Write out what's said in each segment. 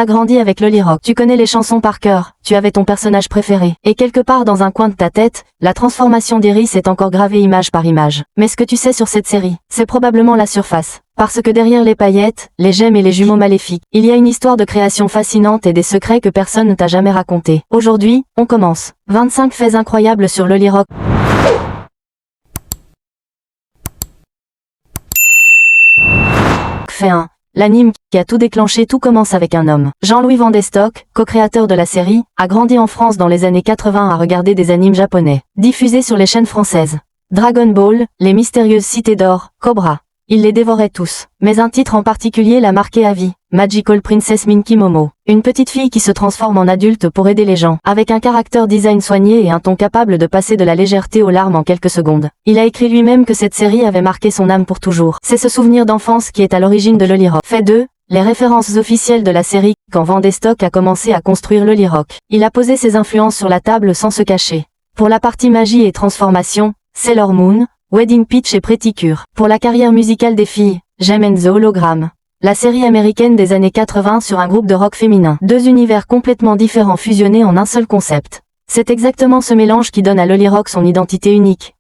T'as grandi avec Loli Rock. Tu connais les chansons par cœur, tu avais ton personnage préféré. Et quelque part dans un coin de ta tête, la transformation d'Iris est encore gravée image par image. Mais ce que tu sais sur cette série, c'est probablement la surface. Parce que derrière les paillettes, les gemmes et les jumeaux maléfiques, il y a une histoire de création fascinante et des secrets que personne ne t'a jamais racontés. Aujourd'hui, on commence. 25 faits incroyables sur Loli Rock. Fait 1. L'anime qui a tout déclenché. Tout commence avec un homme. Jean-Louis Van de Stock, co-créateur de la série, a grandi en France dans les années 80 à regarder des animes japonais, diffusés sur les chaînes françaises. Dragon Ball, Les Mystérieuses Cités d'Or, Cobra. Il les dévorait tous. Mais un titre en particulier l'a marqué à vie. Magical Princess Minky Momo. Une petite fille qui se transforme en adulte pour aider les gens, avec un caractère design soigné et un ton capable de passer de la légèreté aux larmes en quelques secondes. Il a écrit lui-même que cette série avait marqué son âme pour toujours. C'est ce souvenir d'enfance qui est à l'origine de Loli Rock. Fait 2. Les références officielles de la série. Quand Van de Stock a commencé à construire Loli Rock, il a posé ses influences sur la table sans se cacher. Pour la partie magie et transformation, Sailor Moon, Wedding Peach et Pretty Cure. Pour la carrière musicale des filles, Gem and the Hologram. La série américaine des années 80 sur un groupe de rock féminin. Deux univers complètement différents fusionnés en un seul concept. C'est exactement ce mélange qui donne à Loli Rock son identité unique.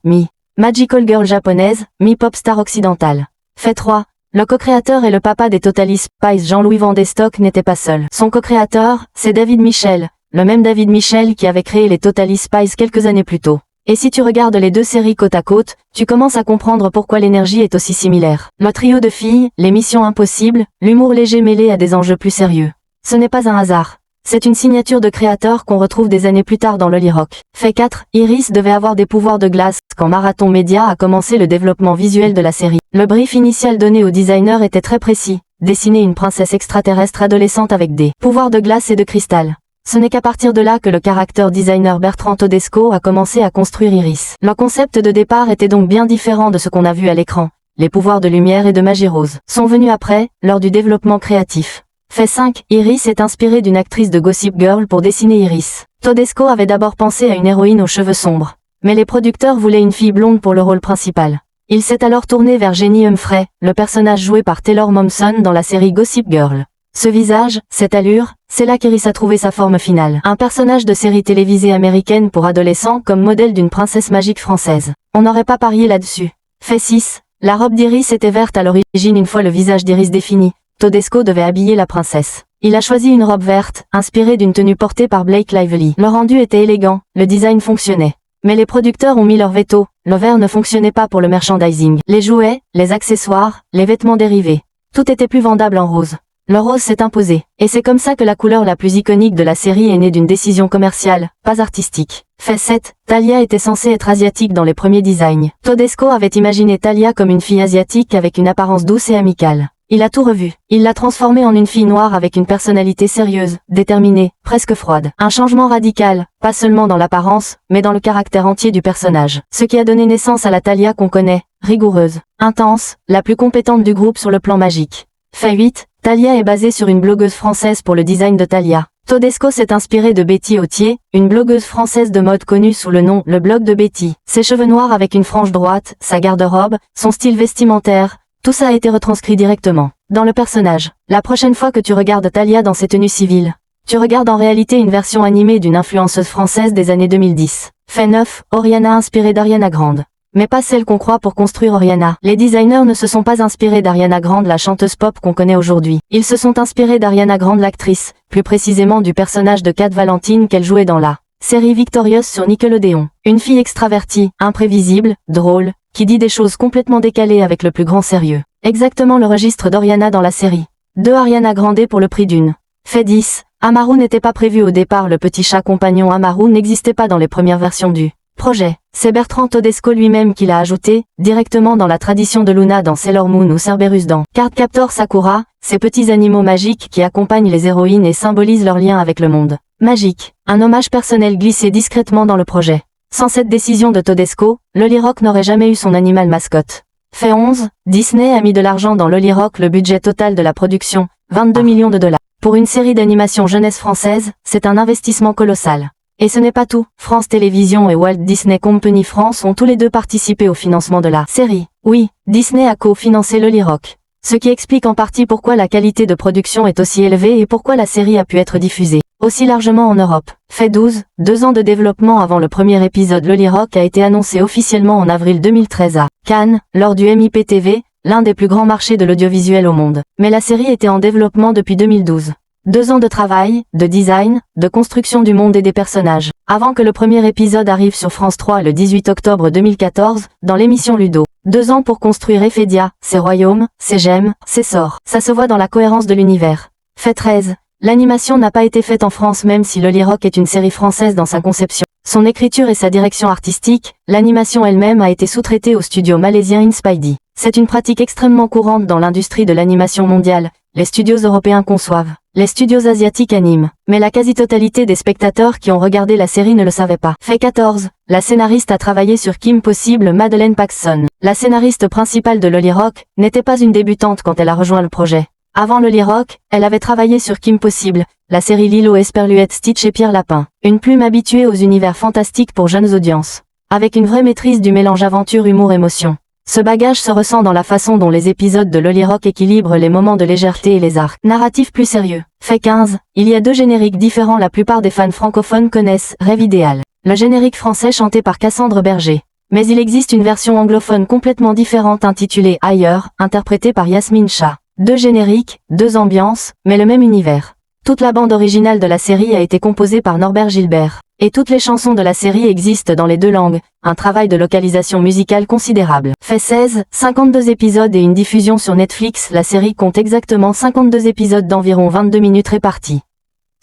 Magical Girl japonaise, pop star occidentale. Fait 3. Le co-créateur et le papa des Totally Spies Jean-Louis Van de Stock n'était pas seul. Son co-créateur, c'est David Michel, le même David Michel qui avait créé les Totally Spies quelques années plus tôt. Et si tu regardes les deux séries côte à côte, tu commences à comprendre pourquoi l'énergie est aussi similaire. Le trio de filles, les missions impossibles, l'humour léger mêlé à des enjeux plus sérieux. Ce n'est pas un hasard. C'est une signature de créateur qu'on retrouve des années plus tard dans Loli Rock. Fait 4. Iris devait avoir des pouvoirs de glace quand Marathon Media a commencé le développement visuel de la série. Le brief initial donné au designer était très précis. Dessiner une princesse extraterrestre adolescente avec des pouvoirs de glace et de cristal. Ce n'est qu'à partir de là que le character designer Bertrand Todesco a commencé à construire Iris. Le concept de départ était donc bien différent de ce qu'on a vu à l'écran. Les pouvoirs de lumière et de magie rose sont venus après, lors du développement créatif. Fait 5. Iris est inspirée d'une actrice de Gossip Girl pour dessiner Iris. Todesco avait d'abord pensé à une héroïne aux cheveux sombres. Mais les producteurs voulaient une fille blonde pour le rôle principal. Il s'est alors tourné vers Jenny Humphrey, le personnage joué par Taylor Momsen dans la série Gossip Girl. Ce visage, cette allure, c'est là qu'Iris a trouvé sa forme finale. Un personnage de série télévisée américaine pour adolescents comme modèle d'une princesse magique française. On n'aurait pas parié là-dessus. Fait 6. La robe d'Iris était verte à l'origine. Une fois le visage d'Iris défini, Todesco devait habiller la princesse. Il a choisi une robe verte, inspirée d'une tenue portée par Blake Lively. Le rendu était élégant, le design fonctionnait. Mais les producteurs ont mis leur veto, le vert ne fonctionnait pas pour le merchandising. Les jouets, les accessoires, les vêtements dérivés. Tout était plus vendable en rose. Le rose s'est imposé, et c'est comme ça que la couleur la plus iconique de la série est née d'une décision commerciale, pas artistique. Fait 7. Talia était censée être asiatique dans les premiers designs. Todesco avait imaginé Talia comme une fille asiatique avec une apparence douce et amicale. Il a tout revu. Il l'a transformée en une fille noire avec une personnalité sérieuse, déterminée, presque froide. Un changement radical, pas seulement dans l'apparence, mais dans le caractère entier du personnage. Ce qui a donné naissance à la Talia qu'on connaît, rigoureuse, intense, la plus compétente du groupe sur le plan magique. Fait 8. Talia est basée sur une blogueuse française pour le design de Talia. Todesco s'est inspiré de Betty Autier, une blogueuse française de mode connue sous le nom Le Blog de Betty. Ses cheveux noirs avec une frange droite, sa garde-robe, son style vestimentaire, tout ça a été retranscrit directement dans le personnage. La prochaine fois que tu regardes Talia dans ses tenues civiles, tu regardes en réalité une version animée d'une influenceuse française des années 2010. Fait 9. Oriana inspirée d'Ariana Grande. Mais pas celle qu'on croit pour construire Oriana. Les designers ne se sont pas inspirés d'Ariana Grande, la chanteuse pop qu'on connaît aujourd'hui. Ils se sont inspirés d'Ariana Grande, l'actrice, plus précisément du personnage de Kat Valentine qu'elle jouait dans la série Victorious sur Nickelodeon. Une fille extravertie, imprévisible, drôle, qui dit des choses complètement décalées avec le plus grand sérieux. Exactement le registre d'Oriana dans la série. 2. Ariana Grande pour le prix d'une. Fait 10. Amaru n'était pas prévu au départ. Le petit chat compagnon Amaru n'existait pas dans les premières versions du projet. C'est Bertrand Todesco lui-même qui l'a ajouté, directement dans la tradition de Luna dans Sailor Moon ou Cerberus dans Cardcaptor Sakura, ces petits animaux magiques qui accompagnent les héroïnes et symbolisent leur lien avec le monde magique. Un hommage personnel glissé discrètement dans le projet. Sans cette décision de Todesco, Loli Rock n'aurait jamais eu son animal mascotte. Fait 11. Disney a mis de l'argent dans Loli Rock. Le budget total de la production, 22 millions de dollars. Pour une série d'animation jeunesse française, c'est un investissement colossal. Et ce n'est pas tout, France Télévisions et Walt Disney Company France ont tous les deux participé au financement de la série. Oui, Disney a co-financé Loli Rock. Ce qui explique en partie pourquoi la qualité de production est aussi élevée et pourquoi la série a pu être diffusée aussi largement en Europe. Fait 12, 2 ans de développement avant le premier épisode. Lolirock a été annoncé officiellement en avril 2013 à Cannes, lors du MIPTV, l'un des plus grands marchés de l'audiovisuel au monde. Mais la série était en développement depuis 2012. 2 ans de travail, de design, de construction du monde et des personnages, avant que le premier épisode arrive sur France 3 le 18 octobre 2014, dans l'émission Ludo. 2 ans pour construire Ephédia, ses royaumes, ses gemmes, ses sorts. Ça se voit dans la cohérence de l'univers. Fait 13. L'animation n'a pas été faite en France même si Lolirock est une série française dans sa conception. Son écriture et sa direction artistique, l'animation elle-même a été sous-traitée au studio malaisien Inspidey. C'est une pratique extrêmement courante dans l'industrie de l'animation mondiale. Les studios européens conçoivent, les studios asiatiques animent, mais la quasi-totalité des spectateurs qui ont regardé la série ne le savaient pas. Fait 14. La scénariste a travaillé sur Kim Possible. Madeleine Paxson, la scénariste principale de Lolirock, n'était pas une débutante quand elle a rejoint le projet. Avant Lolirock, elle avait travaillé sur Kim Possible, la série Lilo Esperluette, Stitch et Pierre Lapin, une plume habituée aux univers fantastiques pour jeunes audiences, avec une vraie maîtrise du mélange aventure, humour, émotion. Ce bagage se ressent dans la façon dont les épisodes de Lolirock équilibrent les moments de légèreté et les arcs narratifs plus sérieux. Fait 15. Il y a 2 génériques différents. La plupart des fans francophones connaissent Rêve idéal, le générique français chanté par Cassandre Berger. Mais il existe une version anglophone complètement différente intitulée Ailleurs, interprétée par Yasmine Shah. 2 génériques, 2 ambiances, mais le même univers. Toute la bande originale de la série a été composée par Norbert Gilbert, et toutes les chansons de la série existent dans les 2 langues, un travail de localisation musicale considérable. Fait 16, 52 épisodes et une diffusion sur Netflix. La série compte exactement 52 épisodes d'environ 22 minutes répartis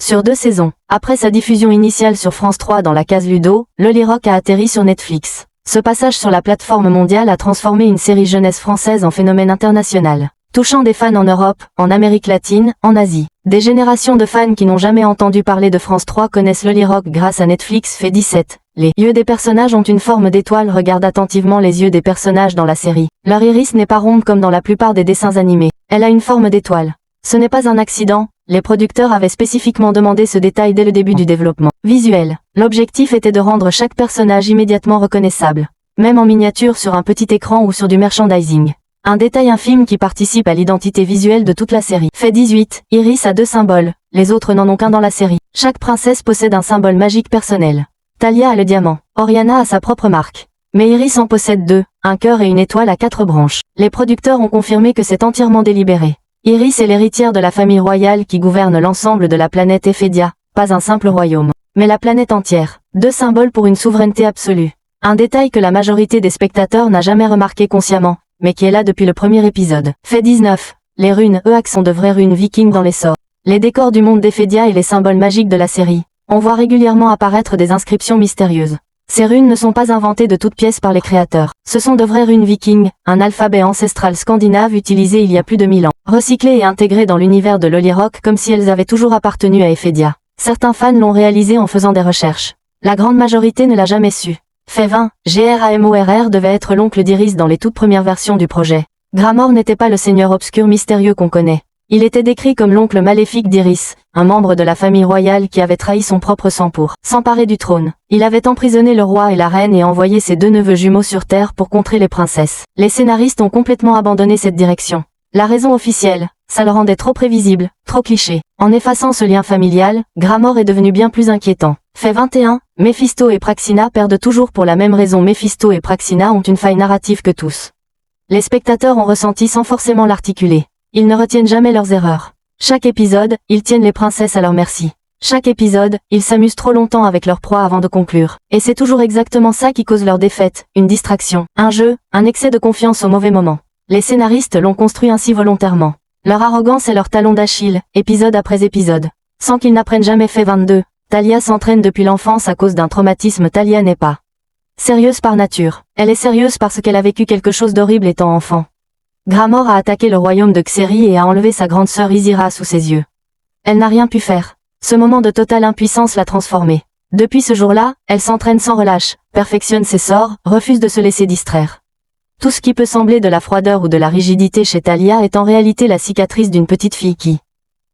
sur 2 saisons. Après sa diffusion initiale sur France 3 dans la case Ludo, Lolirock a atterri sur Netflix. Ce passage sur la plateforme mondiale a transformé une série jeunesse française en phénomène international, touchant des fans en Europe, en Amérique latine, en Asie. Des générations de fans qui n'ont jamais entendu parler de France 3 connaissent Lolirock grâce à Netflix. Fait 17. Les yeux des personnages ont une forme d'étoile. Regarde attentivement les yeux des personnages dans la série. Leur iris n'est pas ronde comme dans la plupart des dessins animés. Elle a une forme d'étoile. Ce n'est pas un accident, les producteurs avaient spécifiquement demandé ce détail dès le début du développement visuel. L'objectif était de rendre chaque personnage immédiatement reconnaissable, même en miniature sur un petit écran ou sur du merchandising. Un détail infime qui participe à l'identité visuelle de toute la série. Fait 18. Iris a 2 symboles, les autres n'en ont qu'un dans la série. Chaque princesse possède un symbole magique personnel. Talia a le diamant, Oriana a sa propre marque. Mais Iris en possède 2, un cœur et une étoile à 4 branches. Les producteurs ont confirmé que c'est entièrement délibéré. Iris est l'héritière de la famille royale qui gouverne l'ensemble de la planète Ephédia, pas un simple royaume, mais la planète entière. 2 symboles pour une souveraineté absolue. Un détail que la majorité des spectateurs n'a jamais remarqué consciemment, mais qui est là depuis le premier épisode. Fait 19. Les runes EAC sont de vraies runes vikings dans les sorts. Les décors du monde d'Ephédia et les symboles magiques de la série. On voit régulièrement apparaître des inscriptions mystérieuses. Ces runes ne sont pas inventées de toutes pièces par les créateurs. Ce sont de vraies runes vikings, un alphabet ancestral scandinave utilisé il y a plus de 1000 ans, recyclé et intégré dans l'univers de Lolirock comme si elles avaient toujours appartenu à Ephédia. Certains fans l'ont réalisé en faisant des recherches. La grande majorité ne l'a jamais su. Fait 20. Gramorr devait être l'oncle d'Iris dans les toutes premières versions du projet. Gramorr n'était pas le seigneur obscur mystérieux qu'on connaît. Il était décrit comme l'oncle maléfique d'Iris, un membre de la famille royale qui avait trahi son propre sang pour s'emparer du trône. Il avait emprisonné le roi et la reine et envoyé ses 2 neveux jumeaux sur Terre pour contrer les princesses. Les scénaristes ont complètement abandonné cette direction. La raison officielle, ça le rendait trop prévisible, trop cliché. En effaçant ce lien familial, Gramorr est devenu bien plus inquiétant. Fait 21. Méphisto et Praxina perdent toujours pour la même raison. Méphisto et Praxina ont une faille narrative que tous les spectateurs ont ressenti sans forcément l'articuler. Ils ne retiennent jamais leurs erreurs. Chaque épisode, ils tiennent les princesses à leur merci. Chaque épisode, ils s'amusent trop longtemps avec leur proie avant de conclure. Et c'est toujours exactement ça qui cause leur défaite, une distraction, un jeu, un excès de confiance au mauvais moment. Les scénaristes l'ont construit ainsi volontairement. Leur arrogance est leur talon d'Achille, épisode après épisode. Sans qu'ils n'apprennent jamais. Fait 22. Talia s'entraîne depuis l'enfance à cause d'un traumatisme. Talia n'est pas sérieuse par nature. Elle est sérieuse parce qu'elle a vécu quelque chose d'horrible étant enfant. Gramorr a attaqué le royaume de Xeri et a enlevé sa grande sœur Isira sous ses yeux. Elle n'a rien pu faire. Ce moment de totale impuissance l'a transformée. Depuis ce jour-là, elle s'entraîne sans relâche, perfectionne ses sorts, refuse de se laisser distraire. Tout ce qui peut sembler de la froideur ou de la rigidité chez Talia est en réalité la cicatrice d'une petite fille qui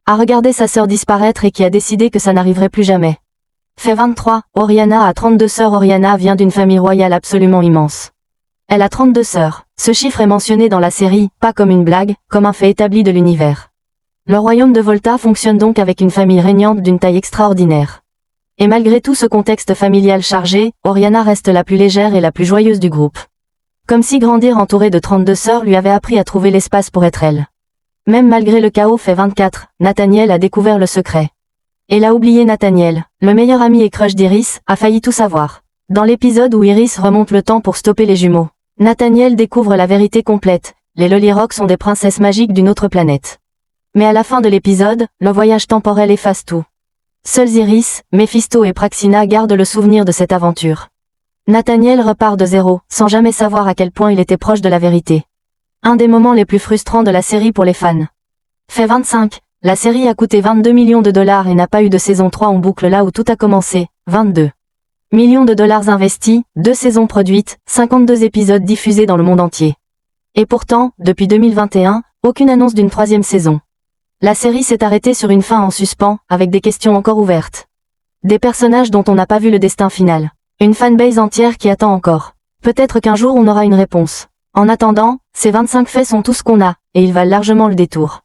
a regardé sa sœur disparaître et qui a décidé que ça n'arriverait plus jamais. Fait 23. Oriana a 32 sœurs. Oriana vient d'une famille royale absolument immense. Elle a 32 sœurs. Ce chiffre est mentionné dans la série, pas comme une blague, comme un fait établi de l'univers. Le royaume de Volta fonctionne donc avec une famille régnante d'une taille extraordinaire. Et malgré tout ce contexte familial chargé, Oriana reste la plus légère et la plus joyeuse du groupe. Comme si grandir entourée de 32 sœurs lui avait appris à trouver l'espace pour être elle. Même malgré le chaos fait 24, Nathaniel a découvert le secret. Et l'a oublié Nathaniel, le meilleur ami et crush d'Iris, a failli tout savoir. Dans l'épisode où Iris remonte le temps pour stopper les jumeaux, Nathaniel découvre la vérité complète, les Lollyrock sont des princesses magiques d'une autre planète. Mais à la fin de l'épisode, le voyage temporel efface tout. Seuls Iris, Mephisto et Praxina gardent le souvenir de cette aventure. Nathaniel repart de zéro, sans jamais savoir à quel point il était proche de la vérité. Un des moments les plus frustrants de la série pour les fans. Fait 25, la série a coûté 22 millions de dollars et n'a pas eu de saison 3 en boucle là où tout a commencé, 22 millions de dollars investis, 2 saisons produites, 52 épisodes diffusés dans le monde entier. Et pourtant, depuis 2021, aucune annonce d'une 3e saison. La série s'est arrêtée sur une fin en suspens, avec des questions encore ouvertes. Des personnages dont on n'a pas vu le destin final. Une fanbase entière qui attend encore. Peut-être qu'un jour on aura une réponse. En attendant, ces 25 faits sont tout ce qu'on a, et ils valent largement le détour.